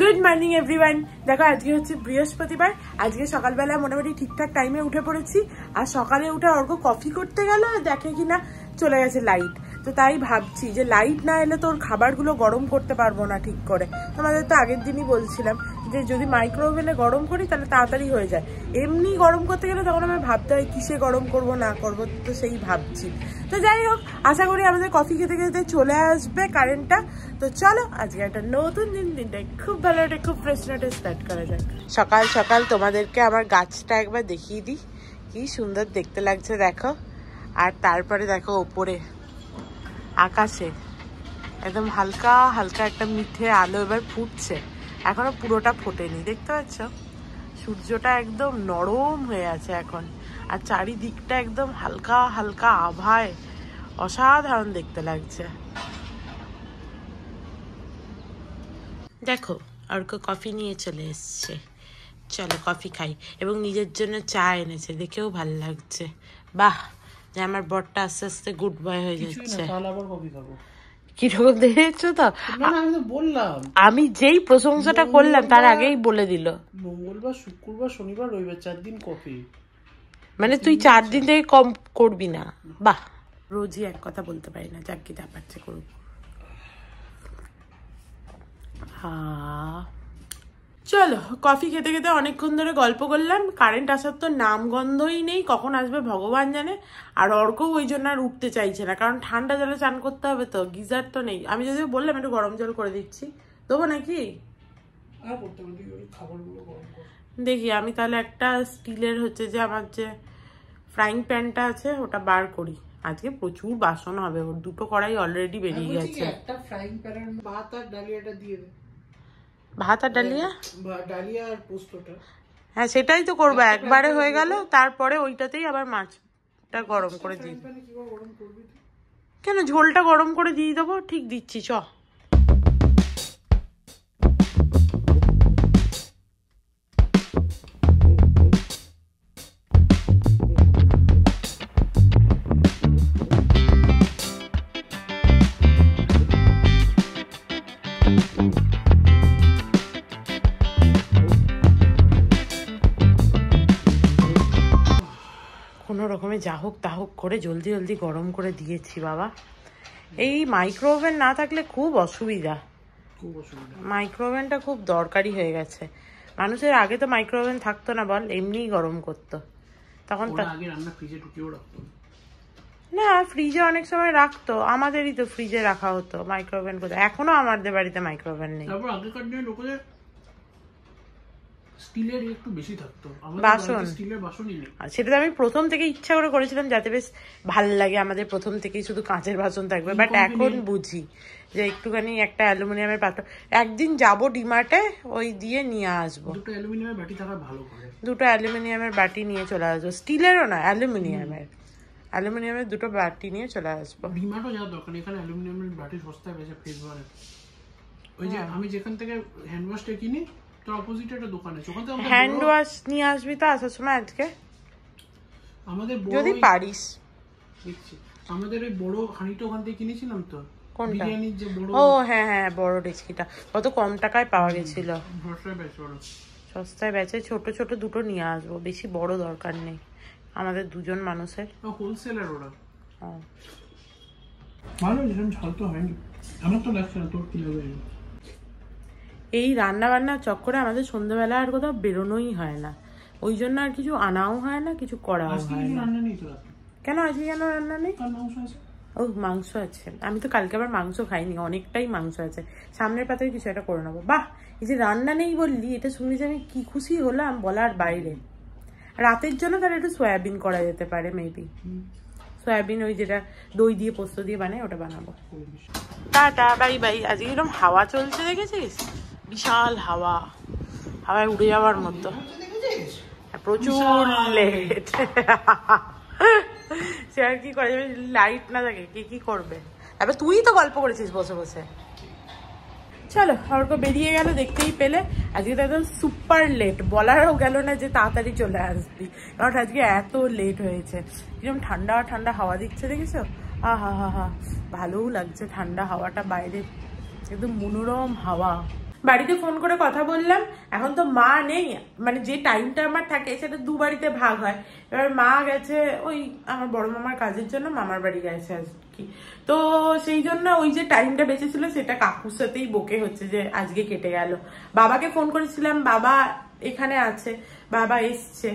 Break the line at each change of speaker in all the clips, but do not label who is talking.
Good morning everyone. দেখো আজকে হচ্ছে বৃহস্পতিবার। আজকে সকালবেলা মোটামুটি ঠিকঠাক টাইমে উঠে পড়েছি। আর সকালে উঠে অর্ক কফি করতে গেল, দেখে কিনা চলে গেছে লাইট। তো তাই ভাবছি যে লাইট না এলে তোর খাবারগুলো গরম করতে পারবো না ঠিক করে। তোমাদের তো আগের দিনই বলছিলাম যে যদি মাইক্রোওভেনে গরম করি তাহলে তাড়াতাড়ি হয়ে যায়। এমনি গরম করতে গেলে তখন আমি ভাবতে হয় কিসে গরম করব না করবো, তো সেই ভাবছি। তো যাই হোক, আশা করি আমাদের কফি খেতে খেতে চলে আসবে কারেন্টটা। তো চলো আজকে একটা নতুন দিনটা খুব ভালো, একটা খুব ফ্রেশ নোটে স্টার্ট করা যায়। সকাল সকাল তোমাদেরকে আমার গাছটা একবার দেখিয়ে দিই, কি সুন্দর দেখতে লাগছে দেখো। আর তারপরে দেখো ওপরে আকাশে একদম হালকা হালকা একটা মিঠে আলো এবার ফুটছে। এখনো পুরোটা ফোটেনি, দেখতে পাচ্ছ? সূর্যটা একদম নরম হয়ে আছে এখন। আর চারিদিকটা একদম হালকা হালকা আভায় অসাধারণ দেখতে লাগছে। দেখো অর্ক কফি নিয়ে চলে এসছে, চলো কফি খাই। এবং নিজের জন্য চা এনেছে, দেখেও ভালো লাগছে। বাহ, যে আমার বরটা আস্তে আস্তে গুড বয় হয়ে যাচ্ছে। কিরকম দেখেছো তো? আমি যেই প্রশংসাটা করলাম তার আগেই বলে দিল
মঙ্গলবার, শুক্রবার, শনিবার, রবিবার 4 দিন কফি।
মানে তুই 4 দিন থেকে কম করবি না? বাহ, রোজই এক কথা বলতে পারি না, যাক কি পাচ্ছে করব। চলো কফি খেতে খেতে অনেকক্ষণ ধরে গল্প করলাম। কারেন্ট আসার তো নাম গন্ধই নেই, কখন আসবে ভগবান জানে। আর অর্কও ওই জন্য আর উঠতে চাইছে না, কারণ ঠান্ডা জলে চান করতে হবে তো, গিজার তো নেই। আমি যদিও বললাম একটু গরম জল করে দিচ্ছি, দেবো নাকি? দেখি আমি তাহলে একটা স্টিলের হচ্ছে যে আমার যে ফ্রাইং প্যানটা আছে ওটা বার করি। আজকে প্রচুর বাসন হবে, ওর 2টো কড়াই অলরেডি বেরিয়ে গেছে।
একটা ফ্রাইং প্যান, ভাত আর ডালিয়াটা দিয়ে দে।
ভাত আর ডালিয়া?
ডালিয়া আর পোস্তটা।
হ্যাঁ সেটাই তো করবো, একবারে হয়ে গেল। তারপরে ওইটাতেই আবার মাছটা গরম করে দিই। কেন, ঝোলটা গরম করে দিয়ে দেবো, ঠিক দিচ্ছি চ। কোনো রকমে যা হোক তা হোক করে জলদি জলদি গরম করে দিয়েছি বাবা। এই মাইক্রোওভেন না থাকলে খুব অসুবিধা। মাইক্রোওভেনটা খুব দরকারি হয়ে গেছে মানুষের। আগে তো মাইক্রোওভেন থাকতো না বল, এমনিই গরম করতো তখন। না, ফ্রিজে অনেক সময় রাখতো, আমাদেরই তো ফ্রিজে রাখা হতো। মাইক্রোওভেন কোথায়, এখনো আমাদের বাড়িতে মাইক্রোওভেন নেই।
স্টিলের একটু বেশি থাকতো
বাসন,
স্টিলের বাসনই নেই।
সেটা আমি প্রথম থেকে ইচ্ছা করে করেছিলাম যাতে বেশ ভাল লাগে আমাদের, প্রথম থেকেই শুধু কাঁচের বাসন থাকবে। বাট এখন বুঝি যে একটুখানি একটা অ্যালুমিনিয়ামের পাত্র। একদিন যাবো ডিমার্টে, ওই দিয়ে নিয়ে আসবো।
দুটো অ্যালুমিনিয়ামের বাটি থাকা ভালো করে।
দুটো অ্যালুমিনিয়ামের বাটি নিয়ে চলে আসবো, স্টিলেরও না অ্যালুমিনিয়ামের। অ্যালুমিনিয়ামের দুটো বাটি নিয়ে চলে আসবো।
ডিমার্টও যাওয়ার দরকার, এখানে অ্যালুমিনিয়ামের বাটি সস্তায় বেচে ফেসবারে। ওই যে আমি যেখান থেকে হ্যান্ড ওয়াশটা কিনি তার অপোজিটে একটা দোকান আছে, ওখান থেকে
হ্যান্ড ওয়াশ নিয়ে আসবি তো আসার সময় আজকে
আমাদের,
যদি পারিস।
দেখছি আমাদের ওই বড় হাঁড়িটা ওখান থেকে কিনেছিলাম তো।
কোনটা?
বিরিয়ানির যে বড়।
ও হ্যাঁ হ্যাঁ, বড় ডেচকিটা কত কম টাকায় পাওয়া গেছিল। সস্তায় বেচে। ছোট ছোট দুটো নিয়ে আসবো, বেশি বড় দরকার নেই আমাদের দুজন মানুষের।
হোলসেলার ওরা। ভালো, যেরকম ঝাল তো হয়নি আমার তো লাগছে না। তোর কি লাগবে?
এই রান্না বান্নার চক্করে আমাদের সন্ধ্যাবেলা আর কোথাও বেরোনোই হয় না, ওই জন্য আর কিছু আনাও হয় না, কিছু করাও হয় না। কেন আজকে কেন রান্না নেই? ও মাংস আছে, আমি তো কালকে আবার মাংস খাইনি, অনেকটাই মাংস আছে। সামনের পাতায় কিছু একটা করে নেবো। বাহ, এই যে রান্না নেই বললি, এটা শুনে যে আমি কি খুশি হলাম বলার বাইরে। রাতের জন্য তাহলে একটু সয়াবিন করা যেতে পারে মেবি। সয়াবিন ওই যেটা দই দিয়ে পোস্ত দিয়ে বানায় ওটা বানাবো। Tata, bye bye. আজকে এরকম হাওয়া চলছে দেখেছিস? বিশাল হাওয়া, হাওয়ায় উড়ে যাওয়ার মতো। প্রচুর লেট। সে আর কি করে, লাইট না থাকে কি করবে। এবার তুই তো গল্প করেছিস বসে বসে। চলো অর্ক বেরিয়ে গেল, দেখতেই পেলে। আজকে তো একদম সুপার লেট, বলারও গেল না যে তাড়াতাড়ি চলে আসবি, কারণ আজকে এত লেট হয়েছে। কিরকম ঠান্ডা ঠান্ডা হাওয়া দিচ্ছে দেখেছো? হা ভালোও লাগছে ঠান্ডা হাওয়াটা বাইরে, একদম মনোরম হাওয়া। বাড়িতে ফোন করে কথা বললাম। এখন তো মা নেই, মানে যে টাইমটা আমার থাকে সেটা দু বাড়িতে ভাগ হয়। এবার মা গেছে ওই আমার বড় মামার কাজের জন্য মামার বাড়ি গেছে আর কি। তো সেই জন্য ওই যে টাইমটা বেঁচেছিল সেটা কাকুর সাথেই বকে হচ্ছে যে আজকে কেটে গেল। বাবাকে ফোন করেছিলাম, বাবা এখানে আছে, বাবা এসছে,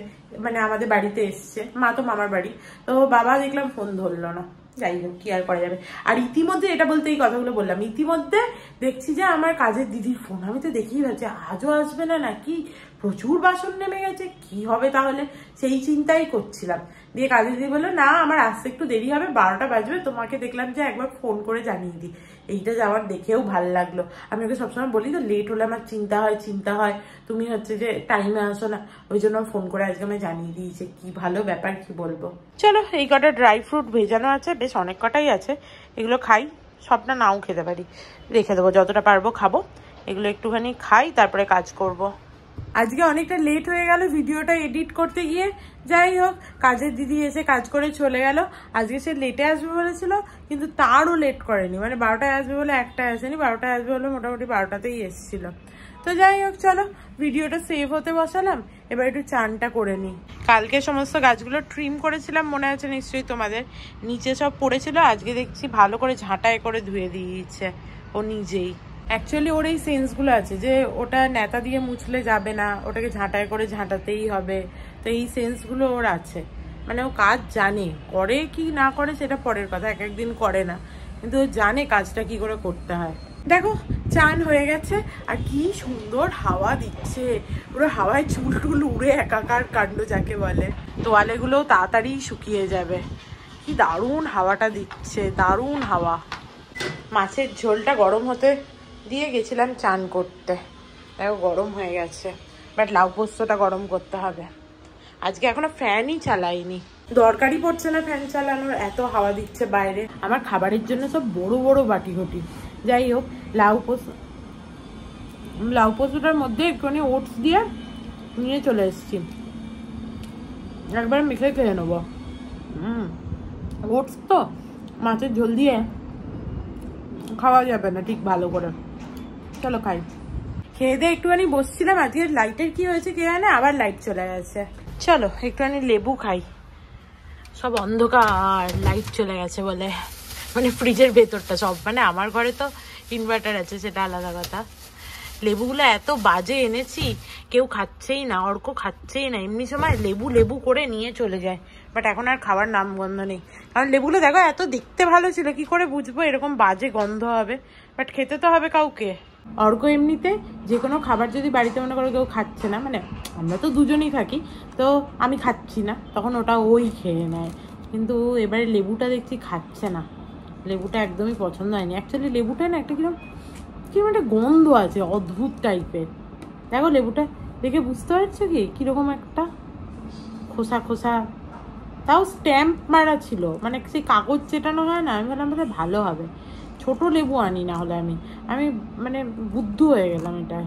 মানে আমাদের বাড়িতে এসছে, মা তো মামার বাড়ি। তো বাবা দেখলাম ফোন ধরলো না। যাই হোক, কি আর করা যাবে। আর ইতিমধ্যে এটা বলতে এই কথাগুলো বললাম, ইতিমধ্যে দেখছি যে আমার কাজের দিদির ফোন। আমি তো দেখেই ভাবছি আজও আসবে না নাকি, প্রচুর বাসন নেমে গেছে, কি হবে তাহলে, সেই চিন্তাই করছিলাম। দিয়ে কাজের দিদি বললো না আমার আসতে একটু দেরি হবে, 12টা বাজবে, তোমাকে দেখলাম যে একবার ফোন করে জানিয়ে দিই। এইটা যে আমার দেখেও ভালো লাগলো। আমি ওকে সবসময় বলি তো লেট হলে আমার চিন্তা হয়, তুমি হচ্ছে যে টাইমে আসো না, ওই জন্য ফোন করে আজকে আমি জানিয়ে দিয়েছি। কি ভালো ব্যাপার, কি বলবো। চলো, এই কটা ড্রাই ফ্রুট ভেজানো আছে, বেশ অনেক কটাই আছে, এগুলো খাই। সবটা নাও খেতে পারি, রেখে দেবো, যতটা পারবো খাবো। এগুলো একটুখানি খাই, তারপরে কাজ করব। আজকে অনেকটা লেট হয়ে গেল ভিডিওটা এডিট করতে গিয়ে। যাই হোক, কাজের দিদি এসে কাজ করে চলে গেল। আজকে সে লেটে আসবে বলেছিল, কিন্তু তারও লেট করেনি, মানে 12টায় আসবে বলে 1টায় আসেনি, 12টায় আসবে বলে মোটামুটি 12টাতেই এসেছিল। তো যাই হোক, চলো ভিডিওটা সেভ হতে বসালাম, এবার একটু চানটা করে নিই। কালকে সমস্ত গাছগুলো ট্রিম করেছিলাম, মনে আছে নিশ্চয়ই তোমাদের, নিচে সব পড়েছিল। আজকে দেখছি ভালো করে ঝাঁটাই করে ধুয়ে দিয়েছে ও নিজেই। অ্যাকচুয়ালি ওর এই সেন্সগুলো আছে যে ওটা নেতা দিয়ে মুছলে যাবে না, ওটাকে ঝাঁটাই করে ঝাঁটাতেই হবে। তো এই সেন্সগুলো ওর আছে, মানে ও কাজ জানে, করে কি না করে সেটা পরের কথা, এক একদিন করে না, কিন্তু ও জানে কাজটা কি করে করতে হয়। দেখো চান হয়ে গেছে, আর কি সুন্দর হাওয়া দিচ্ছে, পুরো হাওয়ায় চুল টুল উড়ে একাকার কাণ্ড যাকে বলে। তোয়ালেগুলোও তাড়াতাড়ি শুকিয়ে যাবে। কি দারুণ হাওয়াটা দিচ্ছে, দারুণ হাওয়া। মাছের ঝোলটা গরম হতে দিয়ে গেছিলাম চান করতে, দেখো গরম হয়ে গেছে, বাট লাউ পোস্তটা গরম করতে হবে। আজকে এখনো ফ্যানই চালাইনি, দরকারই পড়ছে না ফ্যান চালানোর, এত হাওয়া দিচ্ছে বাইরে। আমার খাবারের জন্য সব বড় বড় বাটি ঘটি। যাই হোক, লাউ পোস্তটার মধ্যে একটুখানি ওটস দিয়ে নিয়ে চলে এসেছি, একবার মেখে খেয়ে নেবো। ওটস তো মাছের ঝোল দিয়ে খাওয়া যাবে না ঠিক ভালো করে। চলো খাই। খেয়ে দিয়ে একটুখানি বসছিলাম, আজকে লাইটের কি হয়েছে কে জানে, আবার লাইট চলে গেছে। চলো একটুখানি লেবু খাই। সব অন্ধকার, লাইট চলে গেছে বলে, মানে ফ্রিজের ভেতরটা সব, মানে আমার ঘরে তো ইনভার্টার আছে সেটা আলাদা কথা। লেবুগুলো এত বাজে এনেছি, কেউ খাচ্ছেই না, অর্ক খাচ্ছেই না। এমনি সময় লেবু করে নিয়ে চলে যায়, বাট এখন আর খাবার নাম গন্ধ নেই। কারণ লেবুগুলো দেখো এত দেখতে ভালো ছিল, কি করে বুঝবো এরকম বাজে গন্ধ হবে, বাট খেতে তো হবে কাউকে। অর্ক এমনিতে যে কোনো খাবার যদি বাড়িতে মনে করো কেউ খাচ্ছে না, মানে আমরা তো দুজনেই থাকি, তো আমি খাচ্ছি না তখন ওটা ওই খেয়ে নেয়। কিন্তু এবারে লেবুটা দেখছি খাচ্ছে না, লেবুটা একদমই পছন্দ হয়নি। অ্যাকচুয়ালি লেবুটা না একটা কিরকম একটা গন্ধ আছে অদ্ভুত টাইপের। দেখো লেবুটা দেখে বুঝতে পারছো কি কিরকম একটা খোসা খোসা, তাও স্ট্যাম্প মারা ছিল, মানে সেই কাগজ চেটানো হয় না। আমি ভাবলাম বোধহয় ভালো হবে, ছোট লেবু আনি, না হলে আমি মানে বুদ্ধ হয়ে গেলাম। এটা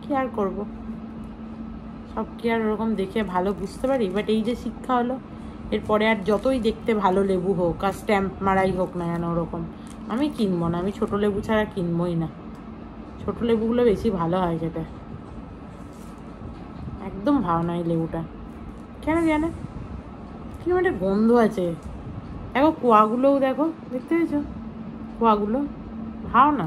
কি আর করব, সব কি আর ওরকম দেখে ভালো বুঝতে পারি। বাট এই যে শিক্ষা হলো, এরপরে আর যতই দেখতে ভালো লেবু হোক আর স্ট্যাম্প মারাই হোক না কেন ওরকম আমি কিনবো না। আমি ছোট লেবু ছাড়া কিনবোই না, ছোট লেবুগুলো বেশি ভালো হয় খেতে। একদম ভালো না এই লেবুটা, কেন জানে কিরকম একটা গন্ধ আছে। দেখো কোয়াগুলোও দেখো, দেখতে পেয়েছো কোয়াগুলো, ভালো না।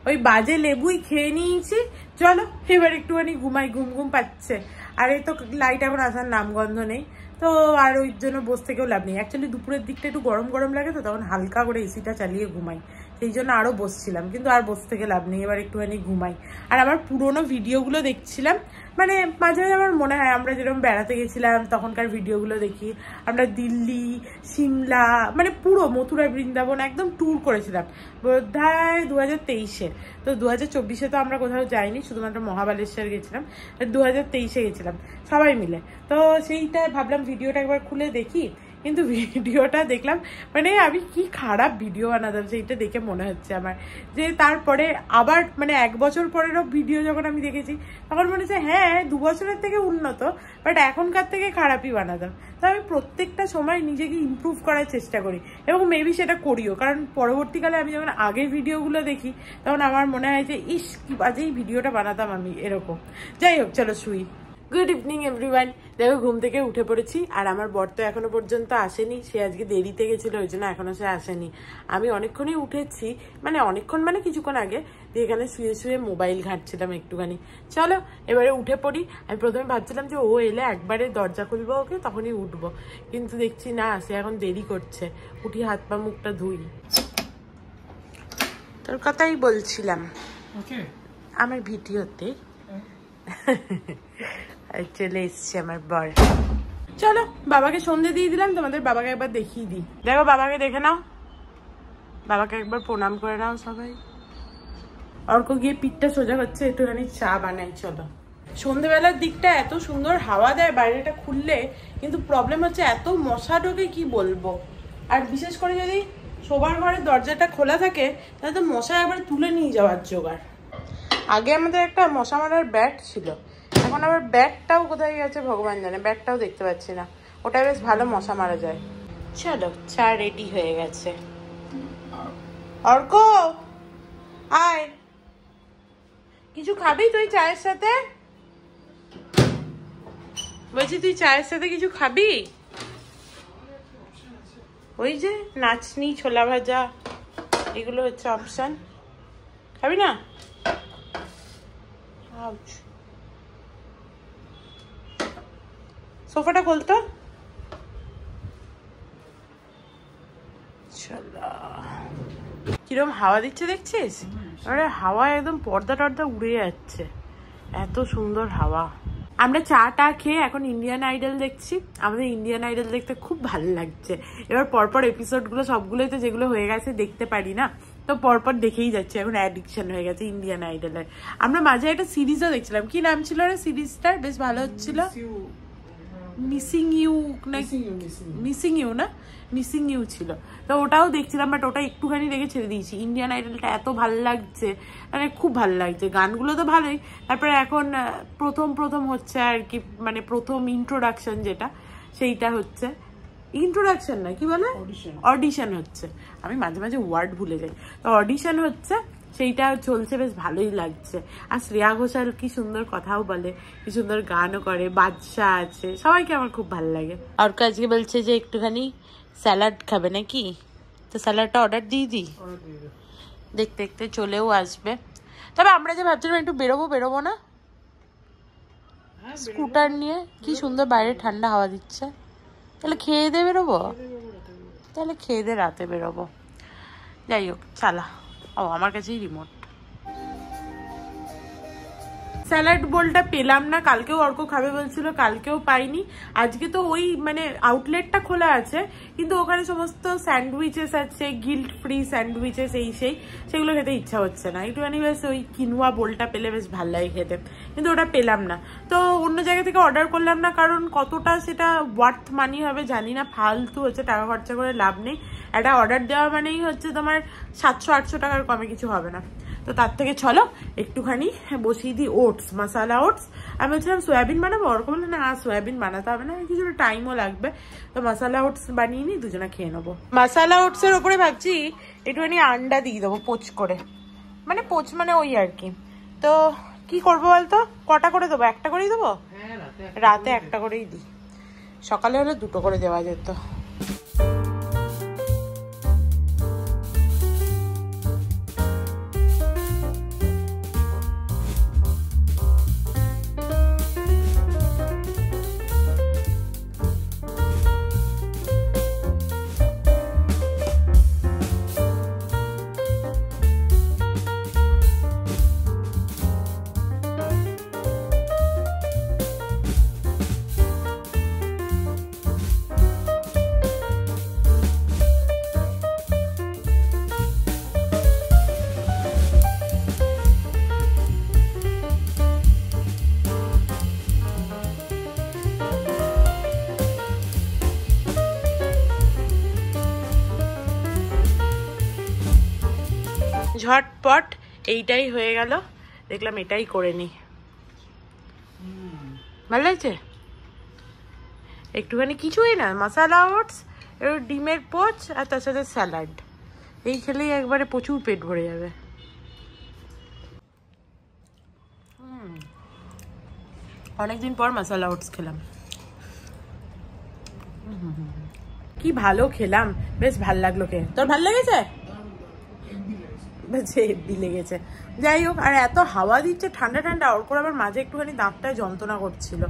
ওই বাজে লেবুই খেয়ে নিয়েছি। চলো এবার একটুখানি ঘুমাই, ঘুম পাচ্ছে। আর এই তো লাইট এখন আসার নামগন্ধ নেই, তো আর ওই জন্য বসে থেকেও লাভ নেই। অ্যাকচুয়ালি দুপুরের দিকটা একটু গরম গরম লাগে, তো তখন হালকা করে এসিটা চালিয়ে ঘুমাই, সেই জন্য আরও বসছিলাম। কিন্তু আর বসে থেকে লাভ নেই, এবার একটুখানি ঘুমাই। আর আমার পুরোনো ভিডিওগুলো দেখছিলাম, মানে মাঝে মাঝে আমার মনে হয় আমরা যেরকম বেড়াতে গেছিলাম তখনকার ভিডিওগুলো দেখি। আমরা দিল্লি, সিমলা, মানে পুরো মথুরা, বৃন্দাবন একদম ট্যুর করেছিলাম বোধহয় 2023-এ। তো 2024-এ তো আমরা কোথাও যাইনি, শুধুমাত্র মহাবালেশ্বর গেছিলাম। 2023-এ গেছিলাম সবাই মিলে। তো সেইটা ভাবলাম ভিডিওটা একবার খুলে দেখি, কিন্তু ভিডিওটা দেখলাম মানে আমি কি খারাপ ভিডিও বানাতাম সেইটা দেখে মনে হচ্ছে আমার। যে তারপরে আবার মানে 1 বছর পরেরও ভিডিও যখন আমি দেখেছি তখন মনে হচ্ছে হ্যাঁ 2 বছরের থেকে উন্নত, বাট এখনকার থেকে খারাপই বানাতাম। তো আমি প্রত্যেকটা সময় নিজেকে ইমপ্রুভ করার চেষ্টা করি এবং মেবি সেটা করিও, কারণ পরবর্তীকালে আমি যখন আগের ভিডিওগুলো দেখি তখন আমার মনে হয় যে ইস কি বাজেই ভিডিওটা বানাতাম আমি এরকম। যাই হোক চলো শুই। Good evening everyone. দেখো ঘুম থেকে উঠে পড়েছি আর আমার বর তো এখনো পর্যন্ত আসেনি, সে আজকে দেরিতে গেছিল ওই জন্য এখনো সে আসেনি। আমি অনেকক্ষণই উঠেছি, মানে অনেকক্ষণ মানে কিছুক্ষণ আগে, দিয়ে এখানে শুয়ে শুয়ে মোবাইল ঘাঁটছিলাম একটুখানি। চলো এবারে উঠে পড়ি। আমি প্রথমে ভাবছিলাম যে ও এলে একবারে দরজা খুলবো ওকে তখনই উঠবো, কিন্তু দেখছি না সে এখন দেরি করছে। উঠি হাত পা মুখটা ধুই। তোর কথাই বলছিলাম আমার ভিডিওতে চলে এসছে আমার বর। চলো বাবাকে সন্ধে দিয়ে দিলাম, তোমাদের বাবাকে একবার দেখিয়ে দিই। দেখো বাবাকে দেখে নাও, বাবাকে একবার প্রণাম করে নাও সবাই। অর্ক গিয়ে পিঠটা সোজা হচ্ছে, একটুখানি চা বানাই। চলো। সন্ধেবেলার দিকটা এত সুন্দর হাওয়া দেয় বাইরেটা খুললে, কিন্তু প্রবলেম হচ্ছে এত মশা ঢোকে কি বলবো। আর বিশেষ করে যদি শোবার ঘরের দরজাটা খোলা থাকে তাহলে তো মশা একবার তুলে নিয়ে যাওয়ার জোগাড়। আগে আমাদের একটা মশা মারার ব্যাট ছিল, এখন আবার ব্যাটটাও কোথায় গেছে ভগবান জানে, ব্যাটটাও দেখতে পাচ্ছি না। ওটা বেশ ভালো মশা মারা যায়। চলো চা রেডি হয়ে গেছে। অর্ক আয়, কিছু খাবি তুই চায়ের সাথে? বলছি তুই চায়ের সাথে কিছু খাবি? ওই যে নাচনি ছোলা ভাজা এগুলো হচ্ছে অপশন, খাবি না? সোফাটা খুলতো। কিরম হাওয়া দিচ্ছে দেখছিস? আরে হাওয়া একদম পর্দা টর্দা উড়ে যাচ্ছে, এত সুন্দর হাওয়া। আমরা চাটা খেয়ে এখন ইন্ডিয়ান আইডল দেখছি। আমাদের ইন্ডিয়ান আইডল দেখতে খুব ভালো লাগছে। এবার পরপর এপিসোডগুলো সবগুলোই তো যেগুলো হয়ে গেছে দেখতে পারি না, তো পরপর দেখেই যাচ্ছে, এখন অ্যাডিকশন হয়ে গেছে ইন্ডিয়ান আইডলের। আমরা মাঝে একটা সিরিজও দেখছিলাম, কি নাম ছিল রে সিরিজটার? বেশ ভালো হচ্ছিল, মিসিং ইউ নাকি মিসিং ইউ না মিসিং ইউ ছিল, তো ওটাও দেখছিলাম, বাট ওটা একটুখানি দেখে ছেড়ে দিয়েছি। ইন্ডিয়ান আইডলটা এত ভালো লাগছে, মানে খুব ভালো লাগছে, গানগুলো তো ভালোই। তারপরে এখন প্রথম হচ্ছে আর কি, মানে প্রথম ইন্ট্রোডাকশন যেটা সেইটা হচ্ছে, ইন্ট্রোডাকশন না কি বলে, অডিশন হচ্ছে। আমি মাঝে মাঝে ওয়ার্ড ভুলে যাই। তো অডিশন হচ্ছে, সেইটা চলছে, বেশ ভালোই লাগছে। আর শ্রেয়া ঘোষাল কি সুন্দর কথাও বলে, কি সুন্দর গানও করে, বাদশাহ আছে, সবাইকে আমার খুব ভালো লাগে। আর আজকে বলছে যে একটুখানি স্যালাড খাবে নাকি, তো স্যালাডটা অর্ডার দিয়ে দিই, দেখতে দেখতে চলেও আসবে। তবে আমরা যে ভাবছিলাম একটু বেরোবো না স্কুটার নিয়ে, কি সুন্দর বাইরে ঠান্ডা হাওয়া দিচ্ছে, তাহলে খেয়ে দিয়ে বেরোবো, তাহলে খেয়ে দিয়ে রাতে বেরোবো। যাই হোক চালা। ও আমার কাছেই রিমোট। স্যালাড বোলটা পেলাম না, কালকেও অর্ক খাবে বলছিল, কালকেও পাইনি। আজকে তো ওই মানে আউটলেটটা খোলা আছে, কিন্তু ওখানে সমস্ত স্যান্ডউইচেস আছে, গিল্ট ফ্রি স্যান্ডউইচেস, সেগুলো খেতে ইচ্ছা হচ্ছে না। একটুখানি বেশ ওই কিনুয়া বোলটা পেলে বেশ ভালো লাগে খেতে, কিন্তু ওটা পেলাম না। তো অন্য জায়গা থেকে অর্ডার করলাম না, কারণ কতটা সেটা ওয়ার্থ মানি হবে জানি না, ফালতু হচ্ছে, টাকা খরচা করে লাভ নেই। একটা অর্ডার দেওয়া মানেই হচ্ছে তোমার 700-800 টাকার কমে কিছু হবে না। তো তার থেকে চলো একটুখানি বসিয়ে দিই ওটস, মশালা ওটস। আমি বলছিলাম সয়াবিন বানাবো, ওরকম বললো না সয়াবিন বানাতে হবে না, কিছুটা টাইমও লাগবে। তো মশালা ওটস বানিয়ে নিই, দুজনে খেয়ে নেবো। মশালা ওটসের ওপরে ভাবছি একটুখানি আন্ডা দিয়ে দেবো পোচ করে, মানে পোচ মানে ওই আর কি। তো কি করবো বলতো, কটা করে দেবো? একটা করেই দেবো, রাতে একটা করেই দিই, সকালে হলে 2টো করে দেওয়া যেত। ঝটপট এইটাই হয়ে গেল, দেখলাম এটাই করে নি। ভালো লাগছে? একটুখানি কিছুই না, মশলা ওটস, ডিমের পোচ আর তার সাথে স্যালাড, এই খেলেই একবারে প্রচুর পেট ভরে যাবে। অনেকদিন পর মশলা ওটস খেলাম, কি ভালো খেলাম, বেশ ভাল লাগলো খেয়ে। তোর ভাল লেগেছে? হেব্বি লেগেছে। যাই হোক, আর এত হাওয়া দিচ্ছে ঠান্ডা ঠান্ডা, ওর করে আবার মাঝে একটুখানি দাঁতটায় যন্ত্রণা করছিল,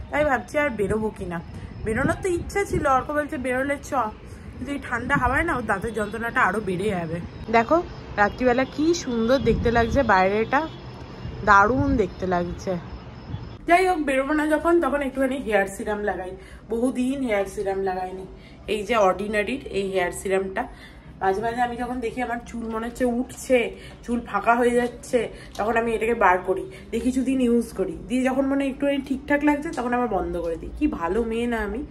তাই ভাবছি আর বেরোবো কিনা। বেরোনোর তো ইচ্ছা ছিল, অর্ক বলছে বেরোলে চ, কিন্তু এই ঠান্ডা হাওয়ায় না ওর দাঁতের যন্ত্রণাটা আরো বেড়ে যাবে। দেখো রাত্রিবেলা কি সুন্দর দেখতে লাগছে বাইরেটা, দারুণ দেখতে লাগছে। যাই হোক, বেরোবো না যখন, তখন একটুখানি হেয়ার সিরাম লাগাই, বহুদিন হেয়ার সিরাম লাগাইনি। এই যে অর্ডিনারির এই হেয়ার সিরামটা, মাঝে মাঝে আমি যখন দেখি আমার চুল মনে হচ্ছে উঠছে, চুল ফাঁকা হয়ে যাচ্ছে, তখন আমি এটাকে বার করি, দেখি কিছুদিন ইউজ করি, দিয়ে যখন মনে একটু ঠিকঠাক লাগছে তখন আবার বন্ধ করে দিই। কি ভালো মেয়ে না আমি,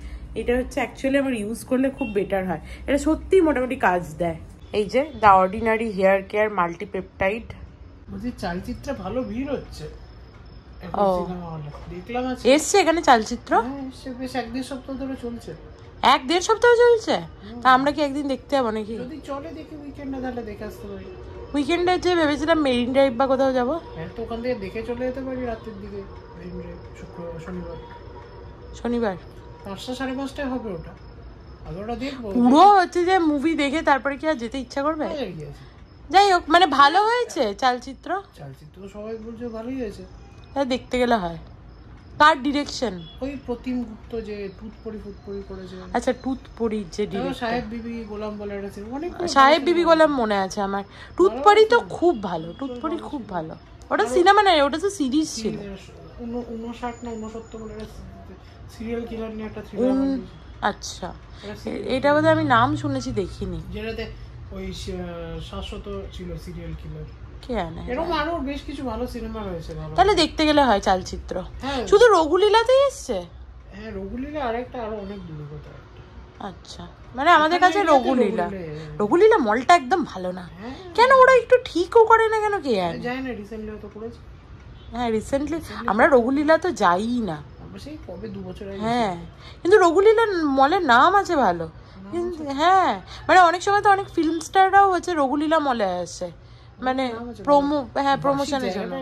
এটা হচ্ছে অ্যাকচুয়ালি আমার ইউজ করলে খুব বেটার হয়, এটা সত্যি মোটামুটি কাজ দেয়। এই যে The Ordinary hair care multipeptide.
বলছি চালচিত্রে ভালো ভিড় হচ্ছে, দেখলাম
এসছে এখানে চালচিত্র,
বেশ 1-1.5 সপ্তাহ ধরে চলছে।
1-1.5 সপ্তাহ চলছে? তা আমরা কি একদিন দেখতে যাবো নাকি?
যদি চলে দেখি উইকেন্ডে, তাহলে দেখে আসতে পারি।
উইকেন্ডে যে ভেবেছিলাম মেরিন ড্রাইভ বা কোথাও যাবো।
হ্যাঁ, তো ওখান থেকে দেখে চলে যেতে পারি রাতের দিকে,
শনিবার
5টা 5:30টায় হবে ওটা, আর ওটা দেখবো
পুরো হচ্ছে যে মুভি দেখে তারপরে কি আর যেতে ইচ্ছা করবে? যাই হোক, মানে ভালো হয়েছে চালচিত্র,
চালচিত্র সবাই বলছে ভালোই হয়েছে,
দেখতে গেলে হয়। কার ডিরেকশন?
ওই প্রতিম গুপ্ত যে টুথপড়ি করেছে।
আচ্ছা, টুথপড়ির যে ডিরেক্টর,
সাহেব বিবি গোলাম বলে একটা সিনেমা, অনেক
সাহেব বিবি গোলাম মনে আছে আমার। টুথপড়ি তো খুব ভালো, টুথপড়ি খুব ভালো। ওটা সিনেমা নয়, ওটা তো সিরিজ ছিল।
59 না 69 বলে একটা সিরিয়াল কিলার নিয়ে একটা থ্রিলার।
আচ্ছা, এটা বোধহয় আমি নাম শুনেছি, দেখিনি।
যেটাতে ওই শাশ্বত ছিল সিরিয়াল কিলার,
কে জানে,
এরকম আরো বেশ কিছু ভালো সিনেমা রয়েছে।
তাহলে দেখতে গেলে হয় চালচিত্র। শুধু রঘুলীলাতেই এসছে?
হ্যাঁ, রঘুলীলা আরেকটা আরো অনেক দূরে কোথাও।
আচ্ছা, মানে আমাদের কাছে রঘুলীলা মলটা একদম ভালো না, কেন ওরা একটু ঠিকও করে না কেন, কে জানে।
যায় না, রিসেন্টলি তো করেছে।
হ্যাঁ, রিসেন্টলি আমরা রঘুলীলা তো যাই না,
সেই কবে 2 বছর আগে।
হ্যাঁ, কিন্তু রঘুলীলা মলের নাম আছে ভালো, কিন্তু হ্যাঁ মানে অনেক সময় তো অনেক ফিল্ম স্টাররাও হচ্ছে রঘুলীলা মলে আসে, মানে প্রমোশনের জন্য,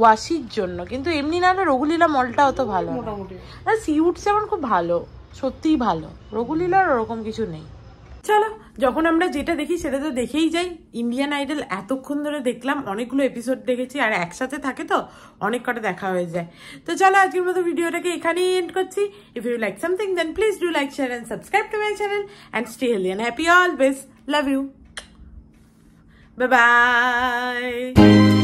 ওয়াসির জন্য, কিন্তু এমনি না হলে রঘুলীলা মলটা অত ভালো না। সিউট যেমন খুব ভালো, সত্যিই ভালো, রঘুলীলার ওরকম কিছু নেই। চলো, যখন আমরা যেটা দেখি সেটা তো দেখেই যাই। ইন্ডিয়ান আইডল এতক্ষণ ধরে দেখলাম, অনেকগুলো এপিসোড দেখেছি, আর একসাথে থাকে তো অনেক কটা দেখা হয়ে যায়। তো চলো, আজকের মতো ভিডিওটাকে এখানেই এন্ড করছি। If you like something then please do like, share and subscribe to my channel and stay healthy and happy always. Love you, bye by.